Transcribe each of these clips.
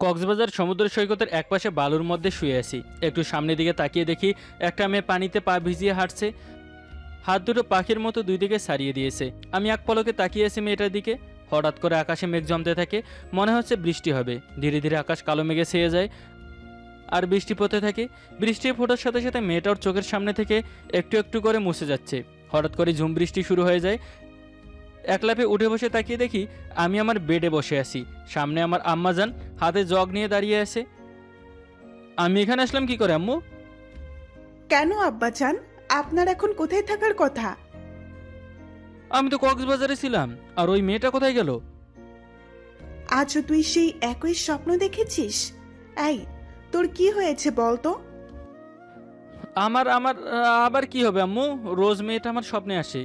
কক্সবাজার সমুদ্র সৈকতের একপাশে বালুর মধ্যে শুয়ে আছি। একটু সামনের দিকে তাকিয়ে দেখি একটা মেয়ে পানিতে পা ভিজিয়ে হাঁটছে। হাত দুটো পাখির মতো দুই দিকে ছাড়িয়ে দিয়েছে। আমি এক পলকে তাকিয়ে আছি মেয়েটার দিকে। হঠাৎ করে আকাশে মেঘ জমতে থাকে, মনে হচ্ছে বৃষ্টি হবে। ধীরে ধীরে আকাশ কালো মেঘে ছেয়ে যায় আর বৃষ্টি পড়তে থাকে। বৃষ্টির ফোঁটার সাথে সাথে মেয়েটার চোখের সামনে থেকে একটু একটু করে মুছে যাচ্ছে। হঠাৎ করে ঝুম বৃষ্টি শুরু হয়ে যায়। এক লাফে উঠে বসে তাকিয়ে দেখি আমি আমার বেডে বসে আছি। সামনে আমার আম্মাজান হাতে জগ নিয়ে দাঁড়িয়ে আছে। আমি এখানে আসলাম কি করে আম্মু? কেন আব্বাজান, আপনার এখন কোথায় থাকার কথা? আমি তো কক্সবাজারে ছিলাম। আর ওই মেয়েটা কোথায় গেল? আজও তুই সেই একই স্বপ্ন দেখেছিস? এই, তোর কি হয়েছে বল তো? আমার আমার আবার কি হবে আম্মু? রোজ মেয়েটা আমার স্বপ্নে আসে,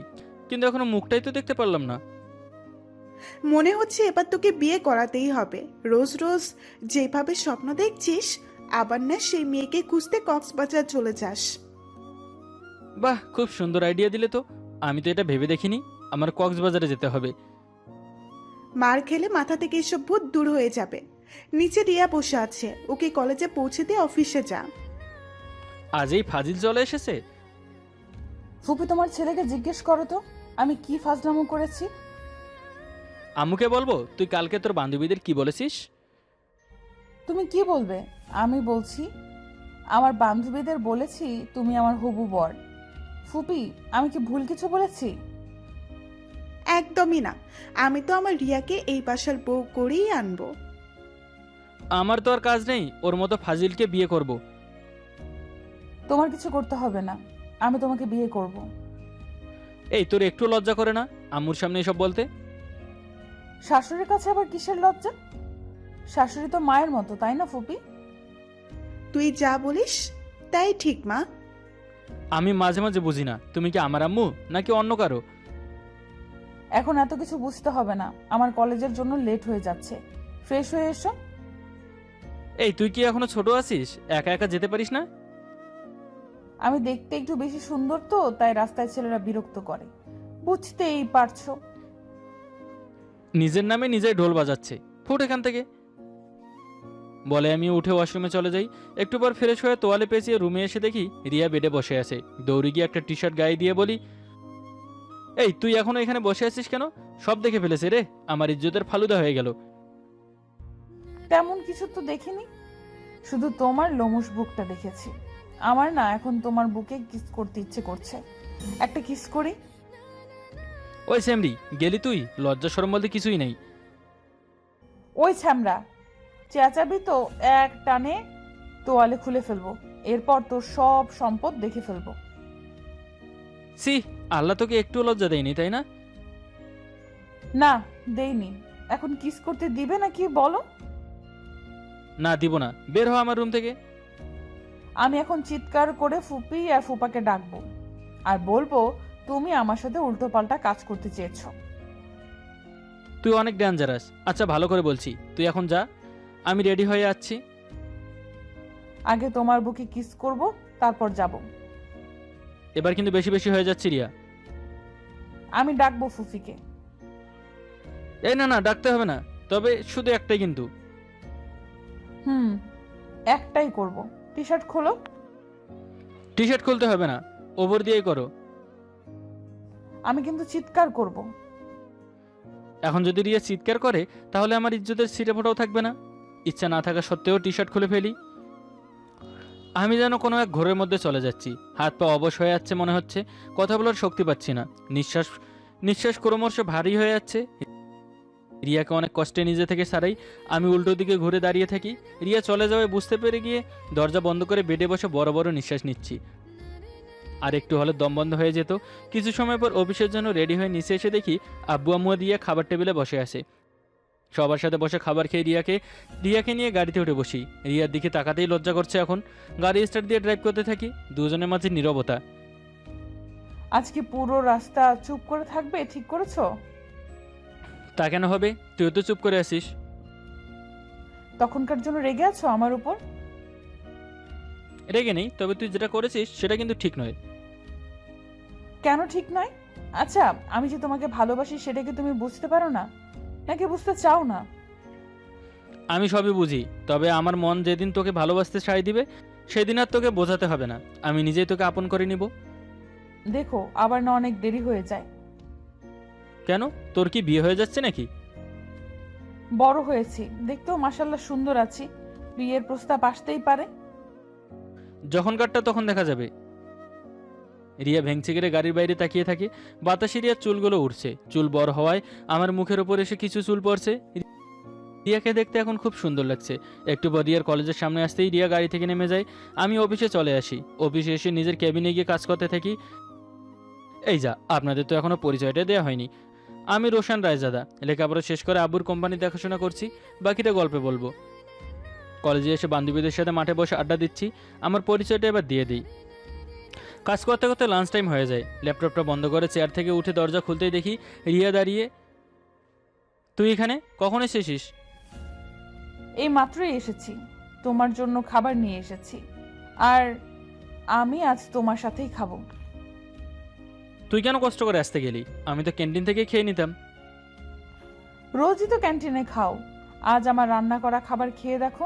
কিন্তু এখনো মুখটাই তো দেখতে পারলাম না। মনে হচ্ছে এবার তোকে বিয়ে করাতেই হবে। রোজ রোজ যেভাবে স্বপ্ন দেখছিস, আবার না সেই মেয়েকে খুঁজতে কক্সবাজার চলে যাস। বাহ, খুব সুন্দর আইডিয়া দিলে তো। আমি তো এটা ভেবে দেখিনি আমার কক্সবাজারে যেতে হবে। মার খেলে মাথা থেকে এসব ভূত দূর হয়ে যাবে। নিচে রিয়া বসে আছে, ওকে কলেজে পৌঁছে দিয়ে অফিসে যা। আজ এই ফাজিল চলে এসেছে। ফুপি, তোমার ছেলেকে জিজ্ঞেস করো তো আমি কি ফাজলামো করেছি। আম্মুকে বলবো তুই কালকে তোর বান্ধবীদের কি বলেছিস? তুমি কি বলবে? আমি বলছি আমার বান্ধবীদের বলেছি তুমি আমার হবু বর। ফুপি, আমি কি ভুল কিছু বলেছি? একদমই না। আমি তো আমার রিয়াকে এই বাসার বউ করেই আনবো। আমার তো আর কাজ নেই ওর মতো ফাজিলকে বিয়ে করব। তোমার কিছু করতে হবে না, আমি তোমাকে বিয়ে করব। এই, তোর একটু লজ্জা করে না আম্মুর সামনে এসব বলতে? শাশুড়ির কাছে আবার কিসের লজ্জা? শাশুড়ি তো মায়ের মতো, তাই না ফুপি? তুই যা বলিস তাই ঠিক মা। আমি মাঝে মাঝে বুঝি না তুমি কি আমার আম্মু নাকি অন্য কারো। এখন এত কিছু বুঝতে হবে না, আমার কলেজের জন্য লেট হয়ে যাচ্ছে। ফ্রেশ হয়ে এসো। এই, তুই কি এখনো ছোট আছিস? একা একা যেতে পারিস না? আমি দেখতে একটু বেশি সুন্দর তো, তাই রাস্তায় ছেলেরা বিরক্ত করে, বুঝতেই পারছো। নিজের নামে নিজেই ঢোল বাজাচ্ছে। ফুট এখান থেকে। বলে আমি উঠে ওয়াশরুমে চলে যাই। একটু পর ফ্রেশ হয়ে তোয়ালে পেঁচিয়ে রুমে এসে দেখি রিয়া বেডে বসে আছে। দৌড়ে গিয়ে একটা টি শার্ট গায়ে দিয়ে বলি, এই তুই এখনো এখানে বসে আছিস কেন? সব দেখে ফেলেছে রে, আমার ইজ্জতের ফালুদা হয়ে গেল। তেমন কিছু তো দেখিনি, শুধু তোমার লোমশ বুকটা দেখেছি। আমার না এখন তোমার বুকে কিস করতে ইচ্ছে করছে। একটা কিস করি। ওই স্যামরি, গেলি তুই? লজ্জা শরম বলতে কিছুই নেই। ওই ছ্যামরা, চেঁচাবি তো এক টানে তোয়ালে খুলে ফেলবো, এরপর তোর সব সম্পদ দেখে ফেলবো। সি, আল্লাহ তোকে একটু লজ্জা দেয়নি তাই না? না, দেইনি। এখন কিস করতে দিবে নাকি বলো? না, দিব না। বের হ আমার রুম থেকে। আমি এখন চিৎকার করে ফুপি আর ফুপাকে ডাকবো আর বলবো তুমি আমার সাথে উল্টোপাল্টা কাজ করতে চেয়েছো। তুই অনেক ডেঞ্জারাস। আচ্ছা, ভালো করে বলছি, তুই এখন যা, আমি রেডি হয়ে যাচ্ছি। আগে তোমার বুকে কিস করব, তারপর যাব। এবার কিন্তু বেশি বেশি হয়ে যাচ্ছে রিয়া। আমি ডাকবো ফুফিকে। এই না না, ডাকতে হবে না, তবে শুধু একটাই কিন্তু। হুম, একটাই করব। টি শার্ট খোলো। টি শার্ট খুলতে হবে না, ওপর দিয়েই করো। আমি কিন্তু চিৎকার করব। এখন যদি রিয়া চিৎকার করে তাহলে আমার ইজ্জতের ছিটে ফোটাও থাকবে না। ইচ্ছা না থাকা সত্ত্বেও টি শার্ট খুলে ফেলি। আমি যেন কোনো এক ঘোরের মধ্যে চলে যাচ্ছি। হাত পা অবশ হয়ে যাচ্ছে মনে হচ্ছে। কথা বলার শক্তি পাচ্ছি না। নিঃশ্বাস নিঃশ্বাস ক্রমশ ভারী হয়ে যাচ্ছে। রিয়াকে অনেক কষ্টে নিজে থেকে সারাই। আমি উল্টো দিকে ঘুরে দাঁড়িয়ে থাকি। রিয়া চলে যাওয়ায় বুঝতে পেরে গিয়ে দরজা বন্ধ করে বেডে বসে বড় বড় নিঃশ্বাস নিচ্ছি। আর একটু হলে দম বন্ধ হয়ে যেত। কিছু সময় পর অফিসের জন্য রেডি হয়ে নিচে এসে দেখি আব্বু আম্মু রিয়া খাবার টেবিলে বসে আছে। সবার সাথে বসে খাবার খেয়ে রিয়াকে নিয়ে গাড়িতে উঠে বসি। রিয়ার দিকে তাকাতেই লজ্জা করছে এখন। গাড়ি স্টার্ট দিয়ে ড্রাইভ করতে থাকি। দুজনের মাঝে নীরবতা। আজকে পুরো রাস্তা চুপ করে থাকবে, ঠিক করেছো? তা কেন হবে? তুই তো চুপ করে আসিস। তখনকার জন্য রেগে আছো আমার উপর? রেগে নেই, তবে তুই যেটা করেছিস সেটা কিন্তু ঠিক নয়। কেন ঠিক নয়? আচ্ছা, আমি যে তোমাকে ভালোবাসি সেটা কি তুমি বুঝতে পারো না, নাকি বুঝতে চাও না? আমি সবই বুঝি, তবে আমার মন যেদিন তোকে ভালোবাসতে সায় দিবে সেদিন আর তোকে বোঝাতে হবে না, আমি নিজেই তোকে আপন করে নিব। দেখো আবার না অনেক দেরি হয়ে যায়। কেন, তোর কি বিয়ে হয়ে যাচ্ছে নাকি? বড় হয়েছি, দেখতেও মাশাল্লাহ সুন্দর আছি, বিয়ের প্রস্তাব আসতেই পারে। যখন কাটটা তখন দেখা যাবে। রিয়া ভেঙচি করে গাড়ির বাইরে তাকিয়ে থাকে। বাতাসে রিয়ার চুলগুলো উঠছে, চুল বড় হওয়ায় আমার মুখের ওপর এসে কিছু চুল পড়ছে। রিয়াকে দেখতে এখন খুব সুন্দর লাগছে। একটু পর রিয়ার কলেজের সামনে আসতেই রিয়া গাড়ি থেকে নেমে যায়। আমি অফিসে চলে আসি। অফিসে এসে নিজের কেবিনে গিয়ে কাজ করতে থাকি। এই যা, আপনাদের তো এখনো পরিচয়টা দেওয়া হয়নি। আমি রোশান রায়জাদা, লেখাপড়া শেষ করে আব্বুর কোম্পানি দেখাশোনা করছি, বাকিটা গল্পে বলবো। কলেজে এসে বান্ধবীদের সাথে মাঠে বসে আড্ডা দিচ্ছি। আমার পরিচয়টা এবার দিয়ে দিই। কাজ করতে করতে লাঞ্চ টাইম হয়ে যায়। ল্যাপটপটা বন্ধ করে চেয়ার থেকে উঠে দরজা খুলতেই দেখি রিয়া দাঁড়িয়ে। তুই এখানে কখন এসেছিস? এই মাত্রই এসেছি, তোমার জন্য খাবার নিয়ে এসেছি, আর আমি আজ তোমার সাথেই খাবো। তুই কেন কষ্ট করে আসতে গেলি? আমি তো ক্যান্টিন থেকে খেয়ে নিতাম। রোজই তো ক্যান্টিনে খাও, আজ আমার রান্না করা খাবার খেয়ে দেখো।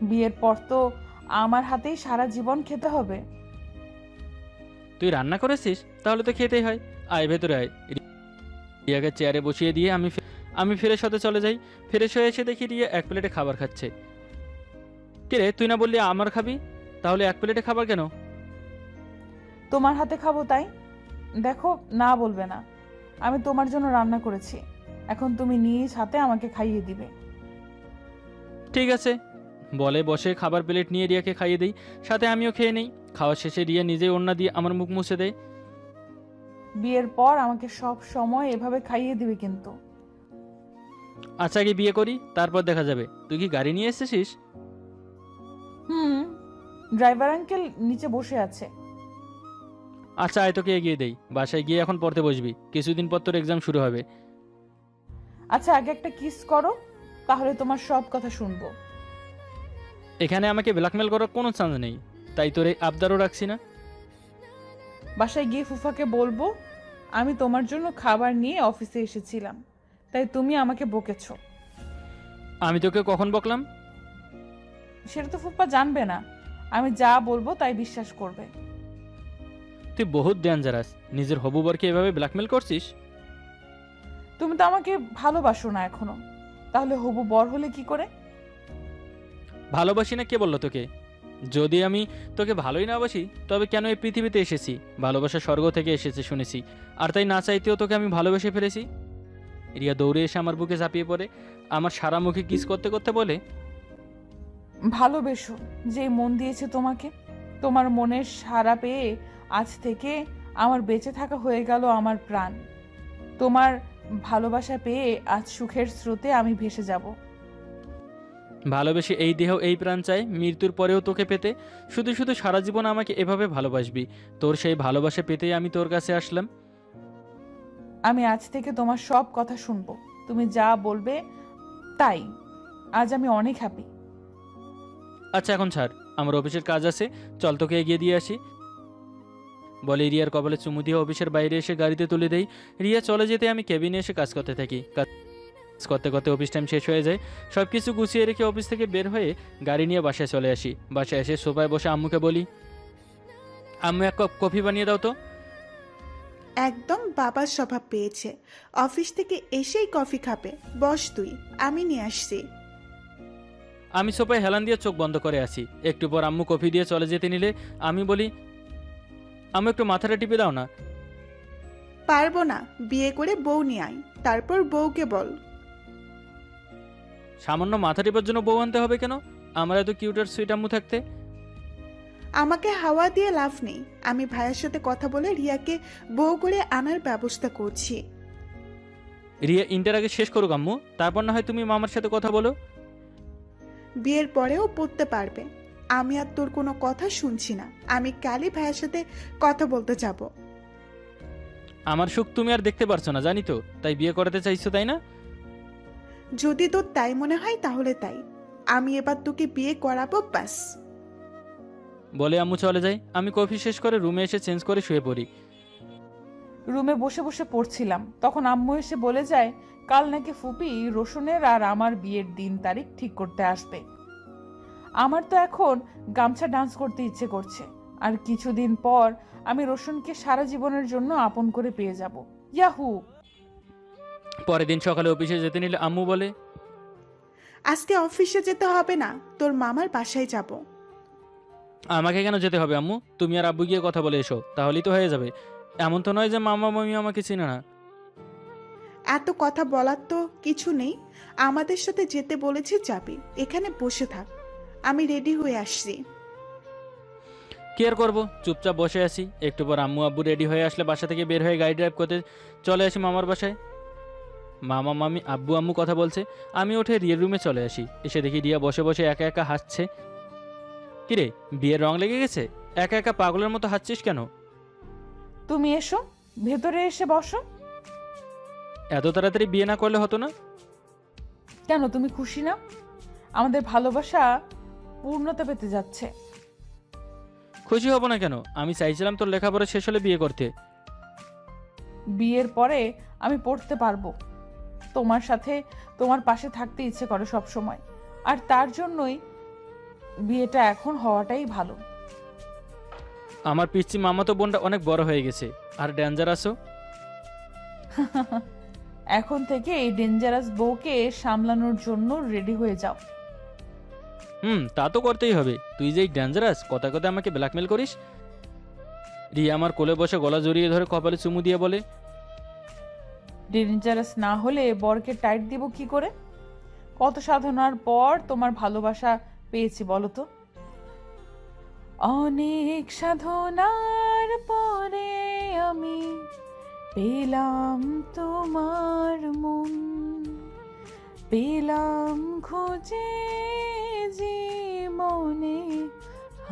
বিয়ের পর তো আমার হাতেই সারা জীবন খেতে হবে। তুই রান্না করেছিস? তাহলে তো খেতেই হয়। আয় ভেতরে আয়। রিয়াকে চেয়ারে বসিয়ে দিয়ে আমি ফ্রেশ হতে চলে যাই। ফ্রেশ হয়ে এসে দেখি রিয়া এক প্লেটে খাবার খাচ্ছে। কিরে, তুই না বললি আমার খাবি? তাহলে এক প্লেটে খাবার কেন? তোমার হাতে খাবো তাই। দেখো, না বলবে না, আমি তোমার জন্য রান্না করেছি, এখন তুমি নিজ হাতে আমাকে খাইয়ে দিবে। ঠিক আছে, বলে বসে খাবার প্লেট নিয়ে রিয়াকে খাইয়ে দিই, সাথে আমিও খেয়ে নেই। খাওয়া শেষে রিয়া নিজেই ওড়না দিয়ে আমার মুখ মুছে দেয়। বিয়ের পর আমাকে সব সময় এভাবে খাইয়ে দিবে কিন্তু। আচ্ছা, আগে বিয়ে করি, তারপর দেখা যাবে। তুই কি গাড়ি নিয়ে এসেছিস? হুম, ড্রাইভার আঙ্কেল নিচে বসে আছে। আচ্ছা, আয় তোকে এগিয়ে দেই। বাসায় গিয়ে এখন পড়তে বসবি, কিছুদিন পর তোর এক্সাম শুরু হবে। আচ্ছা, আগে একটা কিস করো, তাহলে তোমার সব কথা শুনবো। এখানে আমাকে ব্ল্যাকমেল করার কোনো চান্স নেই, তাই তোর এই আবদারও রাখছি না। বাসায় গিয়ে ফুফাকে বলবো আমি তোমার জন্য খাবার নিয়ে অফিসে এসেছিলাম, তাই তুমি আমাকে বকেছো। আমি তোকে কখন বকলাম? সেটা তো ফুফা জানবে না, আমি যা বলবো তাই বিশ্বাস করবে। তুই বহুত ডেঞ্জারাস, নিজের হবু বরকে এভাবে ব্ল্যাকমেল করছিস। তুমি তো আমাকে ভালোবাসো না এখনো, তাহলে হবু বর হলে কি করে? ভালোবাসি না কে বললো তোকে? যদি আমি তোকে ভালোই না বাসি, তবে কেন এই পৃথিবীতে এসেছি? ভালোবাসা স্বর্গ থেকে এসেছে শুনেছি, আর তাই না চাইতেও তোকে আমি ভালোবেসে ফেলেছি। রিয়া দৌড়ে এসে আমার বুকে ঝাঁপিয়ে পড়ে, আমার সারা মুখে কিস করতে করতে বলে, ভালোবেসো, যে মন দিয়েছে তোমাকে, তোমার মনের সাড়া পেয়ে আজ থেকে আমার বেঁচে থাকা হয়ে গেল আমার প্রাণ। তোমার ভালোবাসা পেয়ে আজ সুখের স্রোতে আমি ভেসে যাব। ভালোবেসে এই দেহ এই প্রাণ চাই মৃত্যুর পরেও তোকে পেতে। শুধু শুধু সারা জীবন আমাকে এভাবে ভালোবাসবি। তোর সেই ভালোবাসা পেতেই আমি তোর কাছে আসলাম। আমি আজ থেকে তোমার সব কথা শুনবো, তুমি যা বলবে তাই। আজ আমি অনেক হ্যাপি। আচ্ছা, এখন ছাড়, আমার অফিসের কাজ আছে, চল তোকে এগিয়ে দিয়ে আসি। বলে রিয়ার কপালে চুমু দিয়ে অফিসের বাইরে এসে গাড়িতে তুলে দেই। রিয়া চলে যেতে আমি কেবিনে এসে কাজ করতে থাকি। কাজ করতে করতে অফিস টাইম শেষ হয়ে যায়। সব কিছু গুছিয়ে রেখে অফিস থেকে বের হয়ে গাড়ি নিয়ে বাসায় চলে আসি। বাসায় এসে সোফায় বসে আম্মুকে বলি, আম্মু এক কাপ কফি বানিয়ে দাও তো। একদম বাবার স্বভাব পেয়েছে, অফিস থেকে এসেই কফি খাবে। বস তুই, আমি নিয়ে আসছি। আমি সোফায় হেলান দিয়ে চোখ বন্ধ করে আসি। একটু পর আম্মু কফি দিয়ে চলে যেতে নিলে আমি বলি, আম্মু একটু মাথাটা টিপে দাও না। পারবো না, বিয়ে করে বউ নিয়ে আয়, তারপর বউকে বল। সামান্য মাথা টিপার জন্য বউ আনতে হবে কেন? আমার এত কিউট আর সুইট আম্মু থাকতে। আমাকে হাওয়া দিয়ে লাভ নেই, আমি ভাইয়ের সাথে কথা বলে রিয়াকে বউ করে আনার ব্যবস্থা করছি। রিয়া ইন্টার আগে শেষ করুক আম্মু, তারপর না হয় তুমি মামার সাথে কথা বলো। বিয়ের পরেও পড়তে পারবে। আমি আর তোর কোনো কথা শুনছি না, আমি কালই ভাইয়ের সাথে কথা বলতে যাব। আমার সুখ তুমি আর দেখতে পারছো না জানি তো, তাই বিয়ে করাতে চাইছো তাই না? যদি তোর তাই মনে হয় তাহলে তাই, আমি এবার তোকে বিয়ে করাবো ব্যাস। বলে আম্মু চলে যায়। আমি কফি শেষ করে রুমে এসে চেঞ্জ করে শুয়ে পড়ি। রুমে বসে বসে পড়ছিলাম, তখন আম্মু এসে বলে যায় কাল নাকি ফুপি রোশনের আর আমার বিয়ের দিন তারিখ ঠিক করতে আসবে। আমার তো এখন গামছা ডান্স করতে ইচ্ছে করছে, আর কিছুদিন পর আমি রোশনকে সারা জীবনের জন্য আপন করে পেয়ে যাব। ইয়াহু! পরের দিন সকালে অফিসে যেতে নিলে আম্মু বলে, আজকে অফিসে যেতে হবে না, তোর মামার বাসায় যাব। আমাকে কেন যেতে হবে আম্মু? তুমি আর আব্বু গিয়ে কথা বলে এসো, তাহলেই তো হয়ে যাবে। এমন তো নয় যে মামা মামি আমাকে চিনে না। এত কথা বলার তো কিছু নেই, আমাদের সাথে যেতে বলেছি যাবি, এখানে বসে থাক, আমি রেডি হয়ে আসছি। কি আর করবো, চুপচাপ বসে আছি। একটু পর আম্মু আব্বু রেডি হয়ে আসলে বাসা থেকে বের হয়ে গাড়ি ড্রাইভ করতে চলে আসি মামার বাসায়। মামা মামি আব্বু আম্মু কথা বলছে, আমি উঠে রিয়ার রুমে চলে আসি। এসে দেখি রিয়া বসে বসে একা একা হাসছে। কিরে, বিয়ের রং লেগে গেছে? একা একা পাগলের মতো হাসছিস কেন? তুমি এসো, ভেতরে এসে বসো। এত তাড়াতাড়ি বিয়ে না করলে হতো না? কেন, তুমি খুশি না? আমাদের ভালোবাসা পূর্ণতা পেতে যাচ্ছে। খুশি হব না কেন? আমি চাইছিলাম তোর লেখাপড়া শেষ হলে বিয়ে করতে। বিয়ের পরে আমি পড়তে পারবো, তোমার সাথে তোমার পাশে থাকতে ইচ্ছে করে সব সময়, আর তার জন্যই বিয়েটা এখন হওয়াটাই ভালো। আমার পিচ্ছি মামাতো বোনটা অনেক বড় হয়ে গেছে, আর ডেঞ্জারাসও। এখন থেকে এই ডেঞ্জারাস বউকে সামলানোর জন্য রেডি হয়ে যাও। তা তো করতেই হবে। তুই যে ডেঞ্জারাস, কথা কথা আমাকে ব্ল্যাকমেল করিস। রিয়া আমার কোলে বসে গলা জড়িয়ে ধরে কপালে চুমু দিয়ে বলে, ডেঞ্জারাস না হলে বরকে টাইট দিব কি করে? কত সাধনার পর তোমার ভালোবাসা পেয়েছি বলো তো। অনেক সাধনার পরে আমি পেলাম তোমার মন, পেলাম খুঁজে জীবনে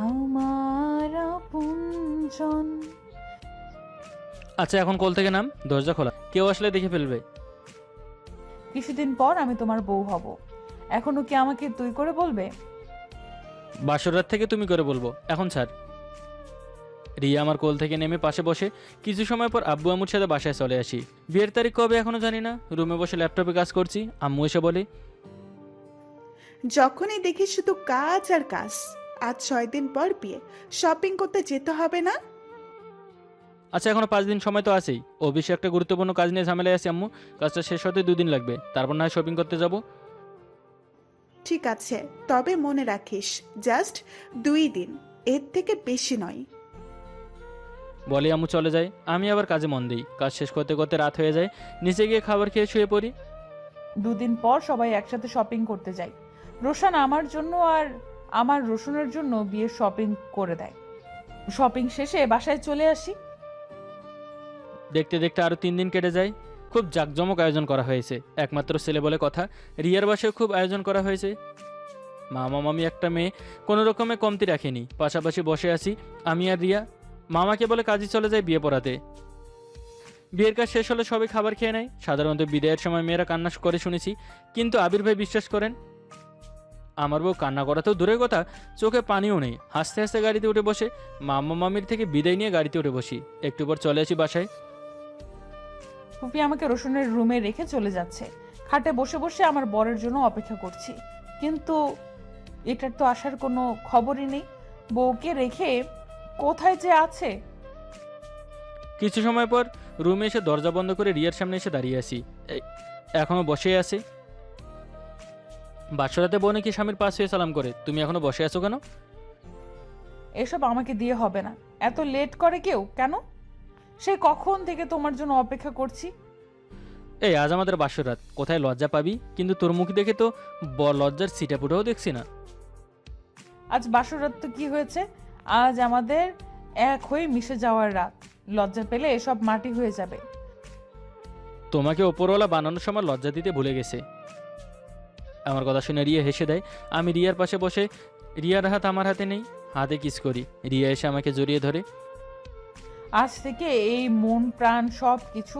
আমার আপনজন। আচ্ছা এখন কোল থেকে নাম, দরজা খোলা, কেউ আসলে দেখে ফেলবে। কিছুদিন পর আমি তোমার বউ হব, এখনো কি আমাকে তুই করে বলবে? বাসরাত থেকে তুমি করে বলবো, এখন ছাড়। রিয়া আমার কোল থেকে নেমে পাশে বসে। কিছু সময় পর আব্বু আম্মুর সাথে বাসায় চলে আসি। বিয়ের তারিখ কবে এখনো জানি না। রুমে বসে ল্যাপটপে কাজ করছি। আম্মু এসে বলে, যখনই দেখি শুধু কাজ আর কাজ, আজ 6 দিন পর বিয়ে, শপিং করতে যেতে হবে না? আচ্ছা এখনো 5 দিন সময় তো আছেই। অফিসে একটা গুরুত্বপূর্ণ কাজ নিয়ে ঝামেলায় আছি আম্মু। কাজটা শেষ হতে 2 দিন লাগবে, তারপর না হয় শপিং করতে যাব। ঠিক আছে, তবে মনে রাখিস জাস্ট 2 দিন, এর থেকে বেশি নয়। বলে আম্মু চলে যায়। আমি আবার কাজে মন দিই। কাজ শেষ করতে করতে রাত হয়ে যায়। নিচে গিয়ে খাবার খেয়ে শুয়ে পড়ি। 2 দিন পর সবাই একসাথে শপিং করতে যাই। রোশন আমার জন্য আর আমার রোশনের জন্য বিয়ের শপিং করে দেয়। শপিং শেষে বাসায় চলে আসি। দেখতে দেখতে আরও 3 দিন কেটে যায়। খুব জাঁকজমক আয়োজন করা হয়েছে। একমাত্র ছেলে বলে কথা। রিয়ার বাসায় খুব আয়োজন করা হয়েছে। মামা মামি একটা মেয়ে কোনো রকমে কমতি রাখেনি। পাশাপাশি বসে আছি আমি আর রিয়া। মামাকে বলে কাজে চলে যায় বিয়ে পড়াতে। বিয়ের কাজ শেষ হলে সবাই খাবার খেয়ে নেয়। সাধারণত বিদায়ের সময় মেয়েরা কান্না করে শুনেছি, কিন্তু আবির ভাই বিশ্বাস করেন। আমার বউ কান্না করাতেও দূরের কথা, চোখে পানিও নেই। হাসতে হাসতে গাড়িতে উঠে বসে। মামা মামির থেকে বিদায় নিয়ে গাড়িতে উঠে বসি। একটু পর চলে আসি বাসায়। ফুপি আমাকে রোশনের রুমে রেখে চলে যাচ্ছে। খাটে বসে বসে আমার বরের জন্য অপেক্ষা করছি, কিন্তু এটার তো আসার কোনো খবরই নেই। বউকে রেখে কোথায় যে আছে। কিছু সময় পর রুমে এসে দরজা বন্ধ করে রিয়ার সামনে এসে দাঁড়িয়ে আছি। এখনো বসে আছে। বাসরাতে বোনে কি স্বামীর পাশ হয়ে সালাম করে, তুমি এখনো বসে আছো কেন? এসব আমাকে দিয়ে হবে না। এত লেট করে কেউ কেন? সে কখন থেকে তোমার জন্য অপেক্ষা করছি। এই আজ আমাদের বাসরাত, কোথায় লজ্জা পাবি? কিন্তু তোর মুখ দেখে তো লজ্জার সিটাপুটাও দেখছি না। আজ বাসরাত তো কি হয়েছে? আজ আমাদের এক হয়ে মিশে যাওয়ার রাত। লজ্জা পেলে এসব মাটি হয়ে যাবে। তোমাকে ওপরওয়ালা বানানোর সময় লজ্জা দিতে ভুলে গেছে। আমার কথা শুনে রিয়া হেসে দেয়। আমি রিয়ার পাশে বসে। রিয়ার হাত আমার হাতে নেই, হাতে কিস করি। রিয়া এসে আমাকে জড়িয়ে ধরে। আজ থেকে এই মন প্রাণ সব কিছু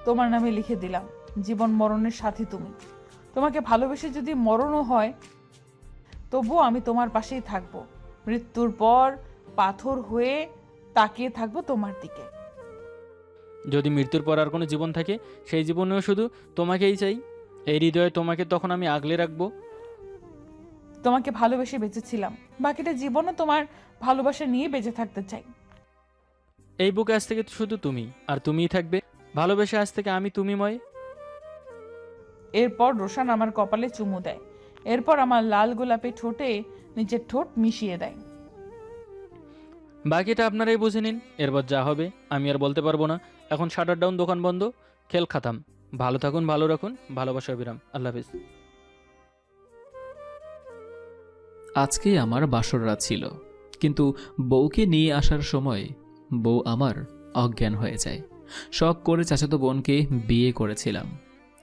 তোমার নামে লিখে দিলাম। জীবন মরণের সাথী তুমি। তোমাকে ভালোবেসে যদি মরণও হয়, তবুও আমি তোমার পাশেই থাকবো। মৃত্যুর পর পাথর হয়ে তাকিয়ে থাকবো তোমার দিকে। যদি মৃত্যুর পর আর কোনো জীবন থাকে, সেই জীবনেও শুধু তোমাকেই চাই। এই হৃদয়ে তোমাকে তখন আমি আগলে রাখবো। তোমাকে ভালোবেসে বেঁচেছিলাম, বাকিটা জীবনও তোমার ভালোবাসা নিয়ে বেঁচে থাকতে চাই। এই বুকে আজ থেকে শুধু তুমি, আর তুমিই থাকবে। ভালোবেসে আজ থেকে আমি তুমিময়। এরপর রোশান আমার কপালে চুমু দেয়, এরপর আমার লাল গোলাপি ঠোঁটে নিজের ঠোঁট মিশিয়ে দেয়। বাকিটা আপনারাই বুঝে নিন। এরপর যা হবে আমি আর বলতে পারবো না। এখন শাটার ডাউন, দোকান বন্ধ, খেল খাতাম। ভালো থাকুন, ভালো রাখুন। ভালোবাসা বিরাম। আল্লাহ হাফিজ। আজকেই আমার বাসর রাত ছিল, কিন্তু বউকে নিয়ে আসার সময় বউ আমার অজ্ঞান হয়ে যায়। শখ করে চাচাতো বোনকে বিয়ে করেছিলাম,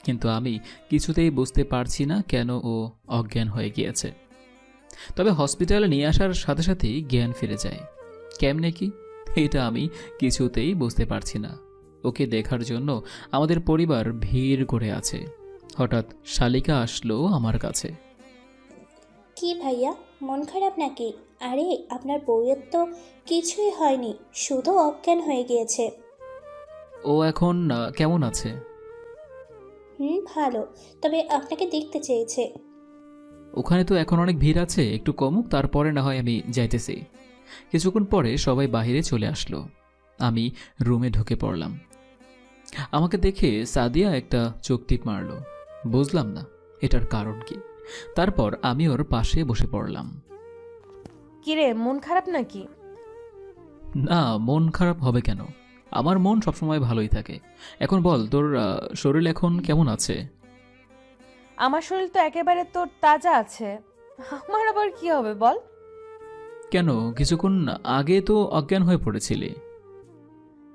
কিন্তু আমি কিছুতেই বুঝতে পারছি না কেন ও অজ্ঞান হয়ে গিয়েছে। তবে হসপিটালে নিয়ে আসার সাথে সাথেই জ্ঞান ফিরে যায়। কেমনে কি, এটা আমি কিছুতেই বুঝতে পারছি না। ওকে দেখার জন্য আমাদের পরিবার ভিড় করে আছে। হঠাৎ শালিকা আসলো আমার কাছে। কি ভাইয়া, মন খারাপ নাকি? আরে আপনার বউয়ের তো কিছুই হয়নি, শুধু অজ্ঞান হয়ে গিয়েছে। ও এখন কেমন আছে? ভালো, তবে আপনাকে দেখতে চেয়েছে। ওখানে তো এখন অনেক ভিড় আছে, একটু কমুক, তারপরে না হয় আমি যাইতেছি। কিছুক্ষণ পরে সবাই বাইরে চলে আসলো। আমি রুমে ঢুকে পড়লাম। আমাকে দেখে সাদিয়া একটা চোখ টিপ মারল। বুঝলাম না এটার কারণ কি। তারপর আমি ওর পাশে বসে পড়লাম। কিরে, মন খারাপ নাকি? না, মন খারাপ হবে কেন? আমার মন সবসময় ভালোই থাকে। এখন বল, তোর শরীর এখন কেমন আছে? আমার শরীর তো একেবারে তোর তাজা আছে। আমার আবার কি হবে বল? কেন, কিছুক্ষণ আগে তো অজ্ঞান হয়ে পড়েছিলি।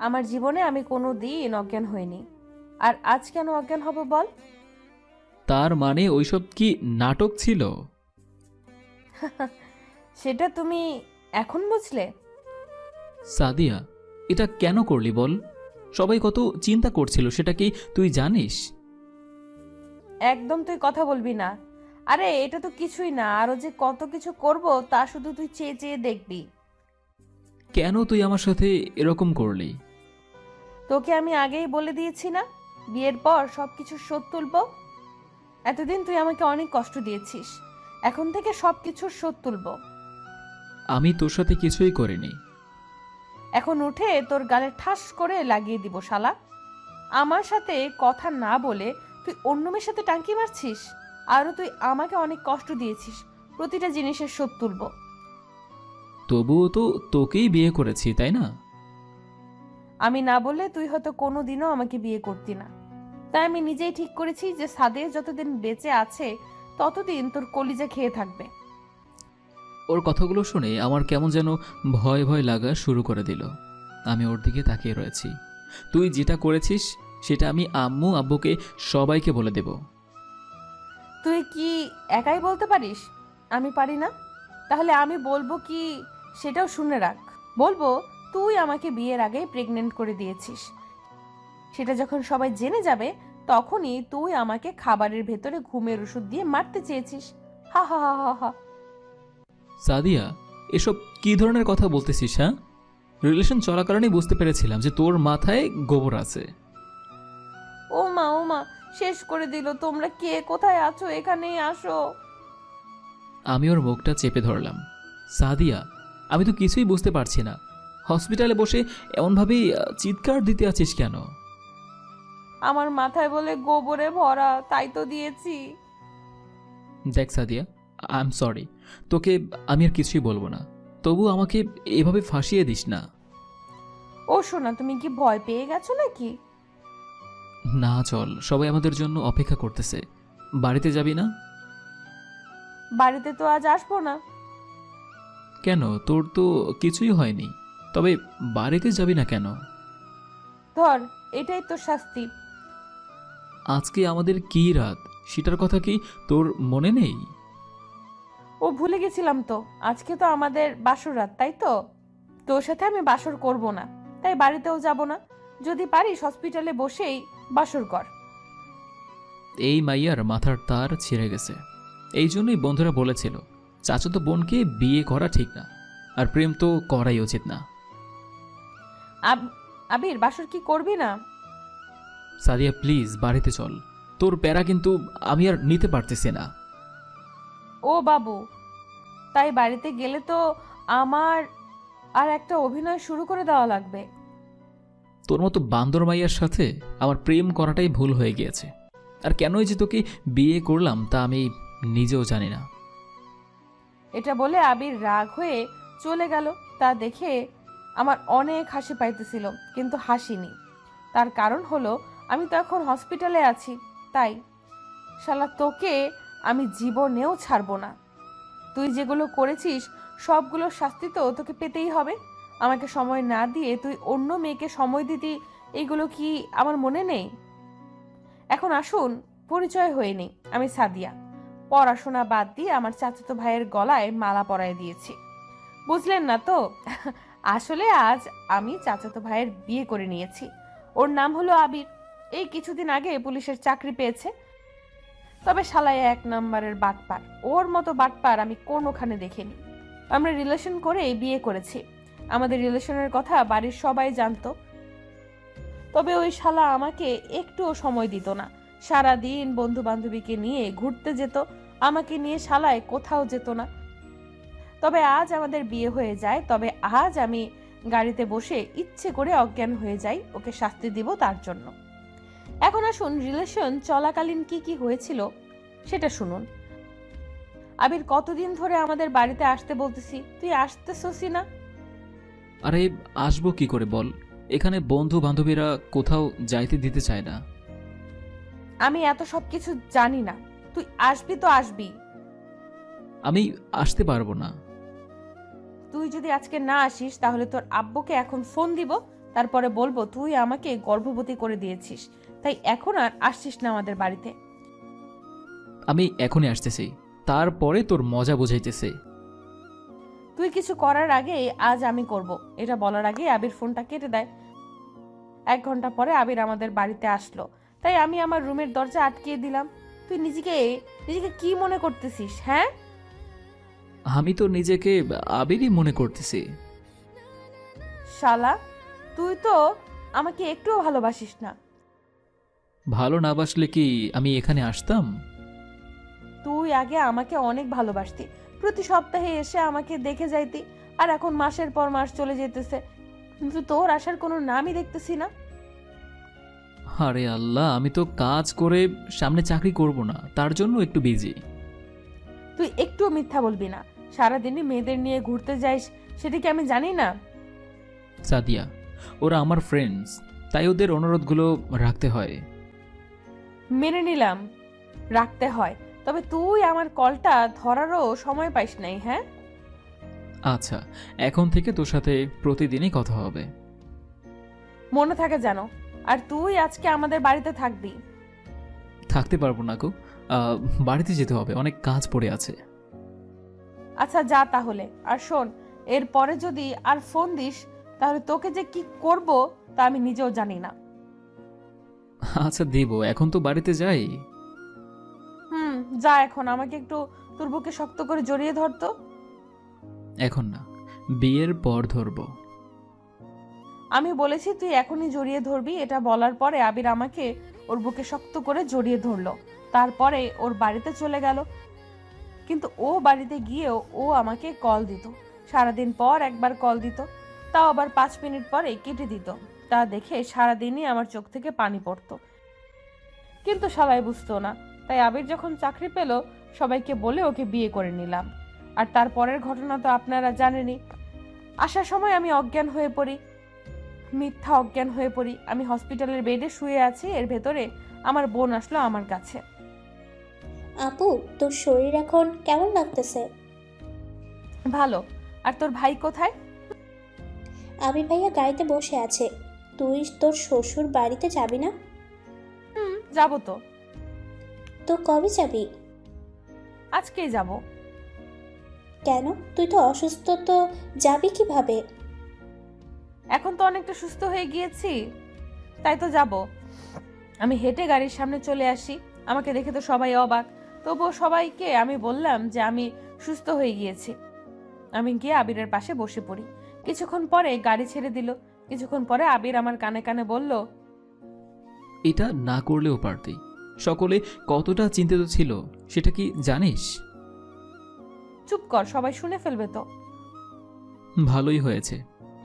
আমার জীবনে আমি কোনো দিন অজ্ঞান হইনি, আর আজ কেন অজ্ঞান হব বল? তার মানে ওইসব কি নাটক ছিল? সেটা তুমি এখন বুঝলে? সাদিয়া, এটা কেন করলি বল? সবাই কত চিন্তা করছিল, সেটা কি তুই জানিস? একদম তুই কথা বলবি না। আরে এটা তো কিছুই না, আরো যে কত কিছু করব তা শুধু তুই চেয়ে চেয়ে দেখবি। কেন তুই আমার সাথে এরকম করলি? তোকে আমি আগেই বলে দিয়েছি না, বিয়ের পর সবকিছু শোধ তুলব। এতদিন তুই আমাকে অনেক কষ্ট দিয়েছিস, এখন থেকে সবকিছুর শোধ তুলব। আমি তোর সাথে কিছুই করিনি। এখন উঠে তোর গালে ঠাস করে লাগিয়ে দিব শালা। আমার সাথে কথা না বলে তুই অন্য মেয়ের সাথে টাঙ্কি মারছিস, আরও তুই আমাকে অনেক কষ্ট দিয়েছিস, প্রতিটা জিনিসের শোধ তুলব। তবুও তো তোকেই বিয়ে করেছি, তাই না? আমি না বললে তুই হয়তো কোনোদিনও আমাকে বিয়ে করতি না। তাই আমি নিজেই ঠিক করেছি যে সাদেক যতদিন বেঁচে আছে ততদিন তোর কলিজা খেয়ে থাকবে। ওর কথাগুলো শুনে আমার কেমন যেন ভয় ভয় লাগা শুরু করে দিল। আমি ওর দিকে তাকিয়ে রয়েছি। তুই যেটা করেছিস সেটা আমি আম্মু আব্বুকে সবাইকে বলে দেব। তুই কি একাই বলতে পারিস? আমি পারি না? তাহলে আমি বলবো কি সেটাও শুনে রাখ। বলবো তুই আমাকে বিয়ের আগে প্রেগনেন্ট করে দিয়েছিস। সেটা যখন সবাই জেনে যাবে তখনই তুই আমাকে খাবারের ভেতরে ঘুমের ওষুধ দিয়ে মারতে চেয়েছিস। হা হা হা হা হা। সাদিয়া, এসব কি ধরনের কথা বলতেছিস? হ্যাঁ, রিলেশন চলাকালীনই বুঝতে পেরেছিলাম যে তোর মাথায় গোবর আছে। ও মা শেষ করে দিল। তোমরা কে কোথায় আছো? এখানেই আসো। আমি ওর মুখটা চেপে ধরলাম। সাদিয়া, আমি তো কিছুই বুঝতে পারছি না। হসপিটালে বসে এমনভাবেই চিৎকার দিতে আছিস কেন? আমার মাথায় বলে গোবরে ভরা, তাই তো দিয়েছি। দেখ সাদিয়া, আই এম সরি। তোকে আমি আর কিছুই বলবো না, তবু আমাকে এভাবে ফাঁসিয়ে দিস না। ও শোনা, তুমি কি ভয় পেয়ে গেছো নাকি? না, চল, সবাই আমাদের জন্য অপেক্ষা করতেছে। বাড়িতে যাবি না? বাড়িতে তো আজ আসবো না। কেন, তোর তো কিছুই হয়নি, তবে বাড়িতে যাবি না কেন? ধর, এটাই তোর শাস্তি। আজকে আমাদের কি রাত সেটার কথা কি তোর মনে নেই? ও ভুলে গেছিলাম তো, আজকে তো আমাদের বাসর রাত, তাই তো? তোর সাথে আমি বাসর করব না, তাই বাড়িতেও যাব না। যদি পারিস হসপিটালে বসেই বাসর কর। এই মাইয়ার মাথার তার ছিঁড়ে গেছে। এই জন্যই বন্ধুরা বলেছিল চাচাতো বোনকে বিয়ে করা ঠিক না, আর প্রেম তো করাই উচিত না। আবির, বাসর কি করবি না? সাদিয়া প্লিজ বাড়িতে চল, তোর প্যারা কিন্তু আমি আর নিতে পারতেছি না। ও বাবু, তাই বাড়িতে গেলে তো আমার আর একটা অভিনয় শুরু করে দেওয়া লাগবে। তোর মতো বান্দর মাইয়ার সাথে আমার প্রেম করাটাই ভুল হয়ে গিয়েছে, আর কেনই যে তোকে বিয়ে করলাম তা আমি নিজেও জানি না। এটা বলে আবির রাগ হয়ে চলে গেল। তা দেখে আমার অনেক হাসি পাইতেছিল, কিন্তু হাসিনি। তার কারণ হলো আমি তো এখন হসপিটালে আছি। তাই শালা তোকে আমি জীবনেও ছাড়বো না। তুই যেগুলো করেছিস সবগুলো শাস্তি তো তোকে পেতেই হবে। আমাকে সময় না দিয়ে তুই অন্য মেয়েকে সময় দিতি, এইগুলো কি আমার মনে নেই? এখন আসুন পরিচয় হয়ে নেই। আমি সাদিয়া, পড়াশোনা বাদ দিয়ে আমার চাচাতো ভাইয়ের গলায় মালা পরায় দিয়েছি। বুঝলেন না তো? আসলে আজ আমি চাচাতো ভাইয়ের বিয়ে করে নিয়েছি। ওর নাম হলো আবির। এই কিছুদিন আগে পুলিশের চাকরি পেয়েছে। তবে শালায় 1 নম্বরের বাটপার। ওর মতো বাটপার আমি কোনোখানে দেখিনি। আমরা রিলেশন করে বিয়ে করেছি। আমাদের রিলেশনের কথা বাড়ির সবাই জানতো। তবে ওই শালা আমাকে একটুও সময় দিত না। সারা দিন বন্ধু বান্ধবীকে নিয়ে ঘুরতে যেত, আমাকে নিয়ে শালায় কোথাও যেত না। তবে আজ আমাদের বিয়ে হয়ে যায়, তবে আজ আমি গাড়িতে বসে ইচ্ছে করে অজ্ঞান হয়ে যাই। ওকে শাস্তি দিব তার জন্য। এখন আসুন রিলেশন চলাকালীন কি কি হয়েছিল সেটা শুনুন। আবির, কতদিন ধরে আমাদের বাড়িতে আসতে বলতেছি, তুই আসতেছসই না। আরে আসবো কি করে বল, এখানে বন্ধু বান্ধবীরা কোথাও যাইতে দিতে চায় না। আমি এত সব কিছু জানি না, তুই আসবি তো আসবি। আমি আসতে পারবো না। তুই যদি আজকে না আসিস তাহলে তোর আব্বুকে এখন ফোন দিব, তারপরে বলবো তুই আমাকে গর্ভবতী করে দিয়েছিস, তাই এখন আর আসছিস না আমাদের বাড়িতে। আমি এখনই আসতেছি, তারপরে তোর মজা বুঝাইতেছে। তুই কিছু করার আগে আজ আমি করব, এটা বলার আগে আবির ফোনটা কেটে দেয়। 1 ঘন্টা পরে আবির আমাদের বাড়িতে আসলো, তাই আমি আমার রুমের দরজা আটকিয়ে দিলাম। তুই নিজেকে নিজেকে কি মনে করতেছিস? হ্যাঁ, আমি তো নিজেকে আবিরই মনে করতেছি। শালা, তুই তো আমাকে একটুও ভালোবাসিস না। ভালো না বাসলে কি আমি এখানে আসতাম? তুই আগে আমাকে অনেক ভালোবাসতি, প্রতি সপ্তাহে এসে আমাকে দেখে যাইতি, আর এখন মাসের পর মাস চলে যেতেছে, কিন্তু তোর আসার কোনো নামই দেখতেছি না। আরে আল্লাহ, আমি তো কাজ করে সামনে চাকরি করব না, তার জন্য একটু বিজি। তুই একটুও মিথ্যা বলবি না। সারাদিনই মেয়েদের নিয়ে ঘুরতে যাইস, সেটা কি আমি জানি না? সাদিয়া, ওরা আমার ফ্রেন্ডস, তাই ওদের অনুরোধগুলো রাখতে হয়। মেনে নিলাম রাখতে হয়, তবে তুই আমার কলটা ধরারও সময় পাইস নাই। হ্যাঁ, আচ্ছা, এখন থেকে তোর সাথে প্রতিদিনই কথা হবে। মনে থাকে যেন। আর তুই আজকে আমাদের বাড়িতে থাকবি। থাকতে পারবো না গো, বাড়িতে যেতে হবে, অনেক কাজ পড়ে আছে। আচ্ছা যা তাহলে। আর শোন, এরপরে যদি আর ফোন দিস তাহলে তোকে যে কি করব তা আমি নিজেও জানি না। আচ্ছা দিব, এখন তো বাড়িতে যাই। যা, এখন আমাকে একটু তোর বুকে শক্ত করে জড়িয়ে ধরতো। এখন না, বিয়ের পর ধরবো। আমি বলেছি তুই এখনই জড়িয়ে ধরবি। এটা বলার পরে আবির আমাকে ওর বুকে শক্ত করে জড়িয়ে ধরলো। তারপরে ওর বাড়িতে চলে গেল। কিন্তু ও বাড়িতে গিয়েও ও আমাকে কল দিত। সারাদিন পর একবার কল দিত, তাও আবার 5 মিনিট পরে কেটে দিত। তা দেখে সারাদিনই আমার চোখ থেকে পানি পড়তো, কিন্তু সবাই বুঝতো না। তাই আবির যখন চাকরি পেল সবাইকে বলে ওকে বিয়ে করে নিলাম। আর তারপরের ঘটনা তো আপনারা জানেনই। আসার সময় আমি অজ্ঞান হয়ে পড়ি, মিথ্যা অজ্ঞান হয়ে পড়ি। আমি হসপিটালের বেডে শুয়ে আছি, এর ভেতরে আমার বোন আসলো আমার কাছে। আপু, তোর শরীর এখন কেমন লাগতেছে? ভালো। আর তোর ভাই কোথায়? আবির ভাইয়া গাড়িতে বসে আছে। তুই তোর শ্বশুর বাড়িতে যাবি না? যাবো তো। তো কবে যাবি? আজকেই যাব। কেন, তুই তো অসুস্থ, তো যাবি কিভাবে? এখন তো অনেকটা সুস্থ হয়ে গিয়েছি, তাই তো যাব। আমি হেঁটে গাড়ির সামনে চলে আসি। আমাকে দেখে তো সবাই অবাক, তবুও সবাইকে আমি বললাম যে আমি সুস্থ হয়ে গিয়েছি। আমি গিয়ে আবিরের পাশে বসে পড়ি। কিছুক্ষণ পরে গাড়ি ছেড়ে দিল, কিছুক্ষণ পরে আবির আমার কানে কানে বলল, এটা না করলেও পারতি। সকলে কতটা চিন্তিত ছিল সেটা কি জানিস? চুপ কর, সবাই শুনে ফেলবে তো। ভালোই হয়েছে,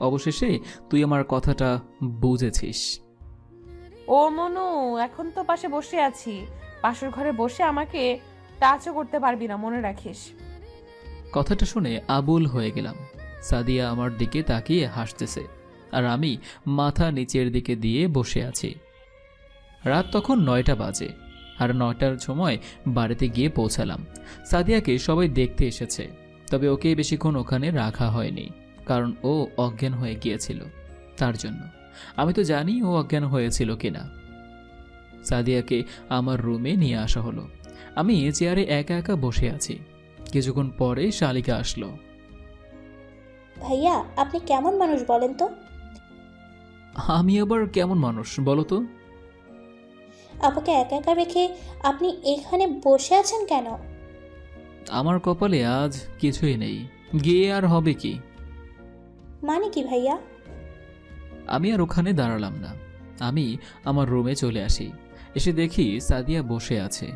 অবশেষে তুই আমার কথাটা বুঝেছিস। ও মনু, এখন তো পাশে বসে আছি, পাশের ঘরে বসে আমাকে টাচও করতে পারবি না, মনে রাখিস। কথাটা শুনে আবুল হয়ে গেলাম। সাদিয়া আমার দিকে তাকিয়ে হাসতেছে, আর আমি মাথা নিচের দিকে দিয়ে বসে আছি। রাত তখন 9টা বাজে, আর 9টার সময় বাড়িতে গিয়ে পৌঁছালাম। সাদিয়াকে সবাই দেখতে এসেছে, তবে ওকে বেশিক্ষণ ওখানে রাখা হয়নি, কারণ ও অজ্ঞান হয়ে গিয়েছিল। তার জন্য আমি তো জানি ও অজ্ঞান হয়েছিল কিনা। সাদিয়াকে আমার রুমে নিয়ে আসা হলো। আমি চেয়ারে একা একা বসে আছি। কিছুক্ষণ পরে শালিকা আসলো। ভাইয়া, আপনি কেমন মানুষ বলেন তো? আমি আবার কেমন মানুষ বলো তো? আমাকে একা একা রেখে আপনি এখানে বসে আছেন কেন? আমার কপালে আজ কিছুই নেই, গিয়ে আর হবে কি? মানে কি ভাইয়া? আমি আর ওখানে দাঁড়ালাম না, আমি আমার রুমে চলে আসি। এসে দেখি সাদিয়া বসে আছে।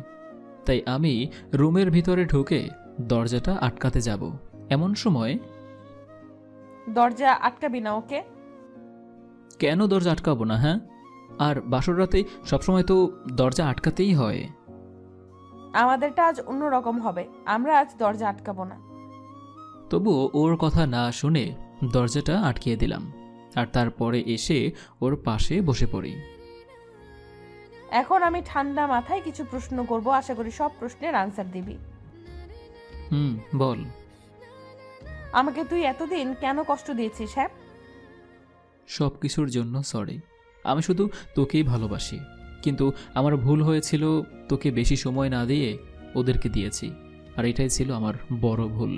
তাই আমি রুমের ভিতরে ঢুকে দরজাটা আটকাতে যাব, এমন সময়। দরজা আটকাবি না ওকে। কেন দরজা আটকাবো না? হ্যাঁ, আর বাসর রাতে সবসময় তো দরজা আটকাতেই হয়। আমাদেরটা আজ অন্যরকম হবে, আমরা আজ দরজা আটকাবো না। তবুও ওর কথা না শুনে দরজাটা আটকিয়ে দিলাম, আর তারপরে এসে ওর পাশে বসে পড়ি। এখন আমি ঠান্ডা মাথায় কিছু প্রশ্ন করব, আশা করি সব প্রশ্নের আনসার দিবি। বল। আমাকে তুই এতদিন কেন কষ্ট দিয়েছিস? হ্যাঁ, সব কিছুর জন্য সরি। আমি শুধু তোকেই ভালোবাসি, কিন্তু আমার ভুল হয়েছিল, তোকে বেশি সময় না দিয়ে ওদেরকে দিয়েছি, আর এটাই ছিল আমার বড় ভুল।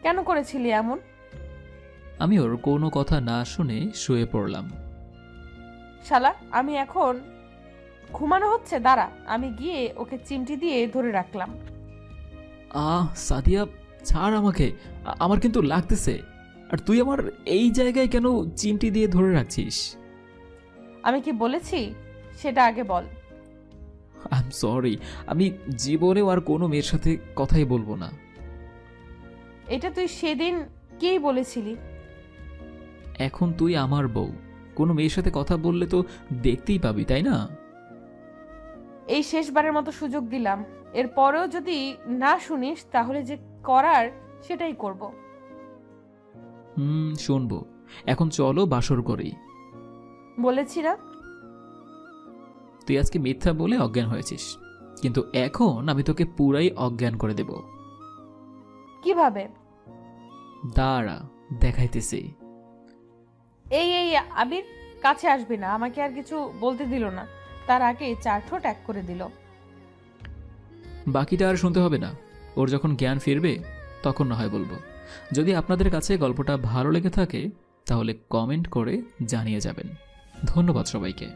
কেন করেছিলি এমন? আমি ওর কোনো কথা না শুনে শুয়ে পড়লাম। শালা, আমি এখন ঘুমানো হচ্ছে, দাঁড়া। আমি গিয়ে ওকে চিমটি দিয়ে ধরে রাখলাম। সাদিয়া, ছাড় আমাকে, আমার কিন্তু লাগতেছে। আর তুই আমার এই জায়গায় কেন চিমটি দিয়ে ধরে রাখছিস? আমি কি বলেছি সেটা আগে বল। আই এম সরি, আমি জীবনেও আর কোনো মেয়ের সাথে কথাই বলবো না। এটা তুই সেদিন কেই বলেছিলি। এখন তুই আমার বউ, কোনো মেয়ের সাথে কথা বললে তো দেখতেই পাবি, তাই না? এই শেষবারের মতো সুযোগ দিলাম, এরপরেও যদি না শুনিস তাহলে যে করার সেটাই করব। শুনবো। এখন চলো বাসর করি। বলেছি না? তুই আজকে মিথ্যা বলে অজ্ঞান হয়েছিস, কিন্তু এখন আমি তোকে পুরাই অজ্ঞান করে দেব। কিভাবে? দাঁড়া, দেখাইতেছি। এই এই আবির, কাছে আসবি না, আমাকে আর কিছু বলতে দিল না, তার আগে 4 ঠোঁট এক করে দিল। বাকিটা আর শুনতে হবে না, ওর যখন জ্ঞান ফিরবে তখন না হয় বলবো। যদি আপনাদের কাছে গল্পটা ভালো লেগে থাকে তাহলে কমেন্ট করে জানিয়ে যাবেন। ধন্যবাদ সবাইকে।